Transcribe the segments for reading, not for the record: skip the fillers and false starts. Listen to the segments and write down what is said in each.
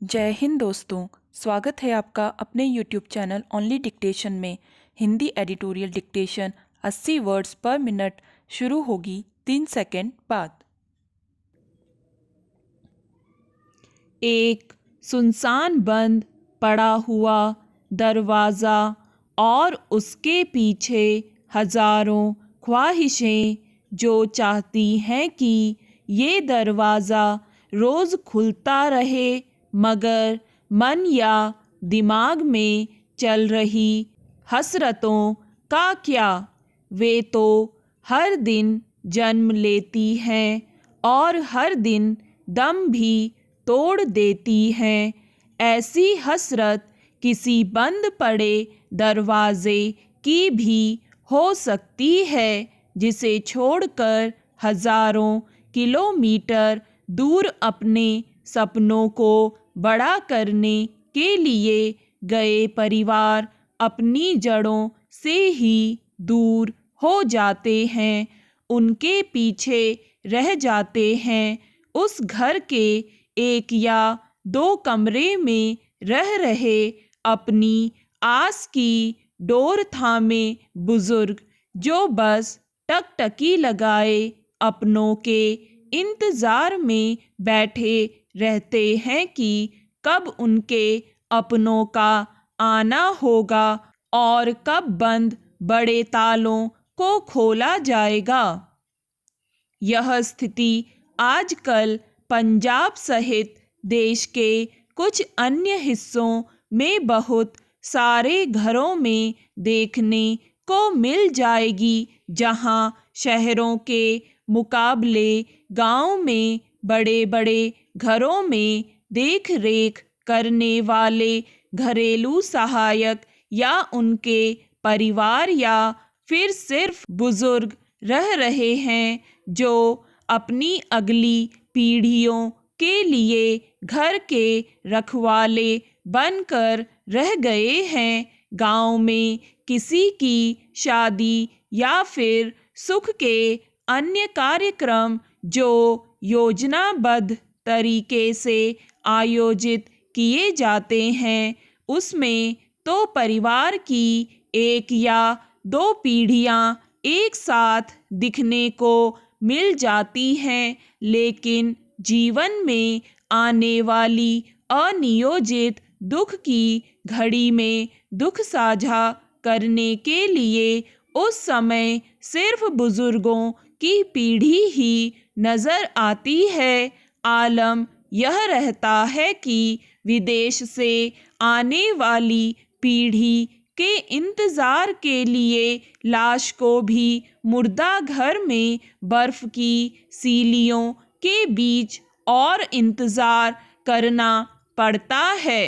जय हिंद दोस्तों। स्वागत है आपका अपने यूट्यूब चैनल ओनली डिक्टेशन में। हिंदी एडिटोरियल डिक्टेशन 80 वर्ड्स पर मिनट शुरू होगी 3 सेकंड बाद। एक सुनसान बंद पड़ा हुआ दरवाज़ा और उसके पीछे हजारों ख्वाहिशें जो चाहती हैं कि ये दरवाज़ा रोज़ खुलता रहे, मगर मन या दिमाग में चल रही हसरतों का क्या। वे तो हर दिन जन्म लेती हैं और हर दिन दम भी तोड़ देती हैं। ऐसी हसरत किसी बंद पड़े दरवाजे की भी हो सकती है, जिसे छोड़कर हजारों किलोमीटर दूर अपने सपनों को बड़ा करने के लिए गए परिवार अपनी जड़ों से ही दूर हो जाते हैं, उनके पीछे रह जाते हैं। उस घर के एक या दो कमरे में रह रहे अपनी आस की डोर थामे बुजुर्ग, जो बस टकटकी लगाए अपनों के इंतजार में बैठे रहते हैं कि कब उनके अपनों का आना होगा और कब बंद बड़े तालों को खोला जाएगा। यह स्थिति आजकल पंजाब सहित देश के कुछ अन्य हिस्सों में बहुत सारे घरों में देखने को मिल जाएगी, जहां शहरों के मुकाबले गांव में बड़े बड़े घरों में देख रेख करने वाले घरेलू सहायक या उनके परिवार या फिर सिर्फ बुजुर्ग रह रहे हैं, जो अपनी अगली पीढ़ियों के लिए घर के रखवाले बनकर रह गए हैं। गांव में किसी की शादी या फिर सुख के अन्य कार्यक्रम जो योजनाबद्ध तरीके से आयोजित किए जाते हैं, उसमें तो परिवार की एक या दो पीढ़ियां एक साथ दिखने को मिल जाती हैं, लेकिन जीवन में आने वाली अनियोजित दुख की घड़ी में दुख साझा करने के लिए उस समय सिर्फ बुजुर्गों की पीढ़ी ही नजर आती है। आलम यह रहता है कि विदेश से आने वाली पीढ़ी के इंतजार के लिए लाश को भी मुर्दा घर में बर्फ की सीलियों के बीच और इंतजार करना पड़ता है।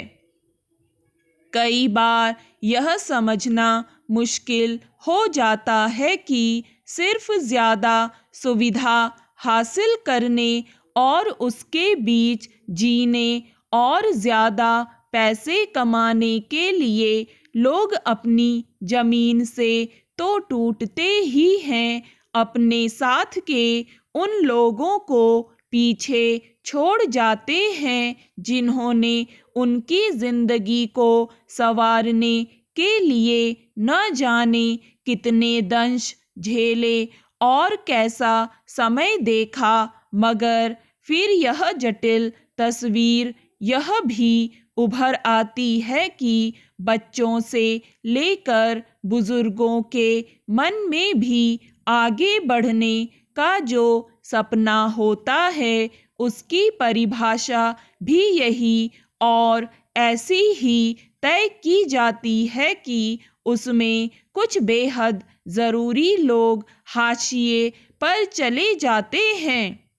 कई बार यह समझना मुश्किल हो जाता है कि सिर्फ ज़्यादा सुविधा हासिल करने और उसके बीच जीने और ज़्यादा पैसे कमाने के लिए लोग अपनी जमीन से तो टूटते ही हैं, अपने साथ के उन लोगों को पीछे छोड़ जाते हैं जिन्होंने उनकी जिंदगी को संवारने के लिए न जाने कितने दंश झेले और कैसा समय देखा, मगर फिर यह जटिल तस्वीर यह भी उभर आती है कि बच्चों से लेकर बुजुर्गों के मन में भी आगे बढ़ने का जो सपना होता है, उसकी परिभाषा भी यही और ऐसी ही तय की जाती है कि उसमें कुछ बेहद ज़रूरी लोग हाशिए पर चले जाते हैं।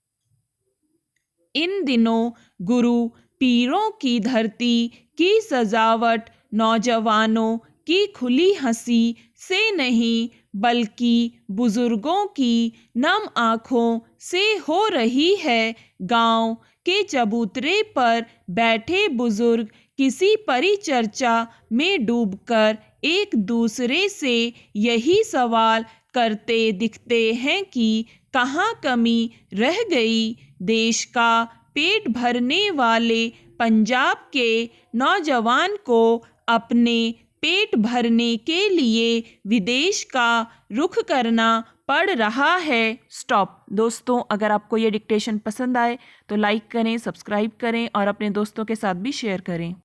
इन दिनों गुरु पीरों की धरती की सजावट नौजवानों की खुली हंसी से नहीं, बल्कि बुजुर्गों की नम आँखों से हो रही है। गांव के चबूतरे पर बैठे बुजुर्ग किसी परिचर्चा में डूबकर एक दूसरे से यही सवाल करते दिखते हैं कि कहाँ कमी रह गई। देश का पेट भरने वाले पंजाब के नौजवान को अपने पेट भरने के लिए विदेश का रुख करना पड़ रहा है। स्टॉप। दोस्तों, अगर आपको ये डिक्टेशन पसंद आए तो लाइक करें, सब्सक्राइब करें और अपने दोस्तों के साथ भी शेयर करें।